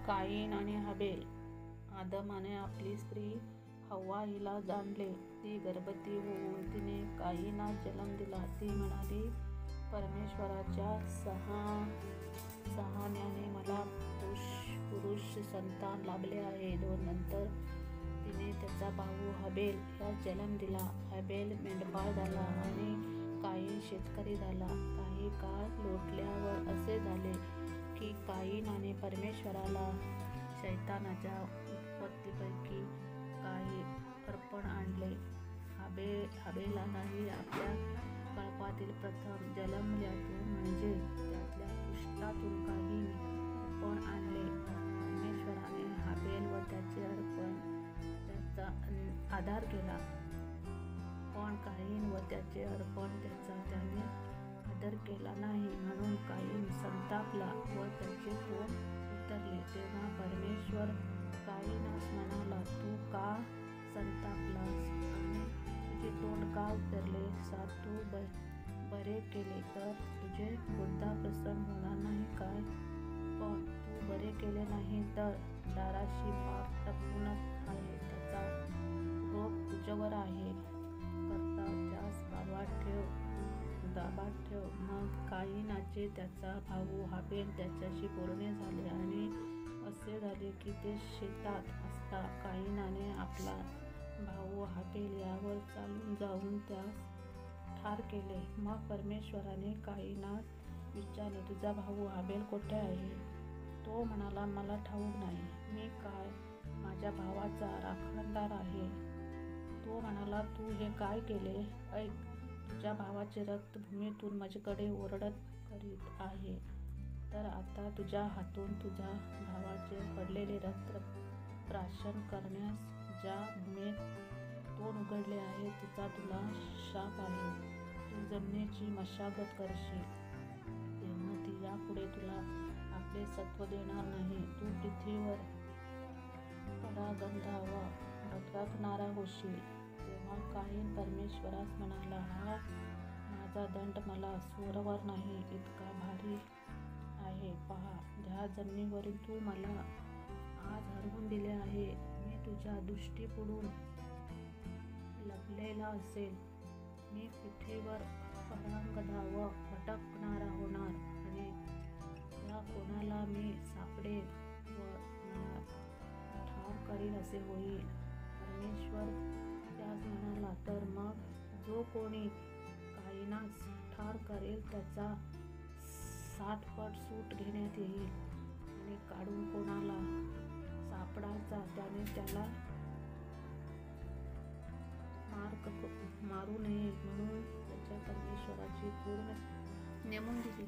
कायीन आणि हबेल. आदमाने आपली स्त्री हव्वा हिला जाणले. ती गर्भवती होऊन तिने कायीनास जन्म दिला. ती म्हणाली, परमेश्वराच्या सहाण्याने मला पुरुष संतान लाभले आहे. नंतर तिने त्याचा भाऊ हबेल यास जन्म दिला. हबेल मेंढपाळ झाला आणि कायीन शेतकरी झाला. काही काळ लोटल्यावर असे झाले की कायीनाने परमेश्वराला शैतानाच्या उत्पत्तीपैकी काही अर्पण आणले. हबेलानेही आपल्या कळपातील प्रथम जन्मल्यातून म्हणजे त्यातल्या पुष्टातून काही अर्पण आणले. परमेश्वराने हबेल व त्याचे अर्पण त्याचा आदर केला, पण कायीन व त्याचे अर्पण त्याचा त्याने आदर केला नाही. म्हणून कायीन संतापला व त्याचे तोंड उतरले. तेव्हा परमेश्वर कायीनास म्हणाला, तू का संतापलास आणि तुझे तोंड का उतरले? तू बरे केले तर तुझे मुद्दा प्रसन्न होणार नाही काय? पण तू बरे केले नाही तर दाराशी पाक टपूनच आहे, त्याचा रोग तुझ्यावर आहे. करता त्यास दाबात ठेव. मग कायीनाचे त्याचा भाऊ हबेल त्याच्याशी बोलणे झाले आणि असे झाले की ते शेतात असता कायीनाने आपला भाऊ हबेल यावर चालून जाऊन त्यास ठार केले. मग परमेश्वराने कायीनास विचारले, तुझा भाऊ हबेल कोठे आहे? तो म्हणाला, मला ठाऊक नाही. मी काय माझ्या भावाचा राखणदार आहे? तो म्हणाला, तू हे काय केले? ऐक, तुझ्या भावाचे रक्त भूमीतून माझ्याकडे ओरडत करीत आहे. तर आता तुझ्या हातून तुझ्या भावाचे पडलेले रक्त प्राशन करण्यास ज्या भूमीत तोंड उघडले आहे तिचा तुला शाप आहे. तू जमिनीची मशागत करशील, तेव्हा ती यापुढे तुला आपले सत्व देणार नाही. तू पृथ्वीवर परागंधावा भटकणारा होशील. तेव्हा कायीन परमेश्वरास म्हणाला, हा माझा दंड मला स्वरवर नाही इतका भारी आहे. पहा, ज्या जमिनीवरून तू मला आज हरवून दिले आहे, मी तुझ्या दृष्टीपुढून लपलेला असेल. मी पृथ्वीवर परागंधा व भटकणारा होणार आणि त्या कोणाला मी सापडेल व मला ठार करील असे होईल. परमेश्वर त्यास म्हणाला, तर मग जो कोणी कायीनास ठार करेल त्याचा 60 पट सूट घेण्यात येईल आणि काढून कोणाला सापडायचा त्याने त्याला मारू नये म्हणून त्याच्या परमेश्वराची पूर्ण नेमून दिली.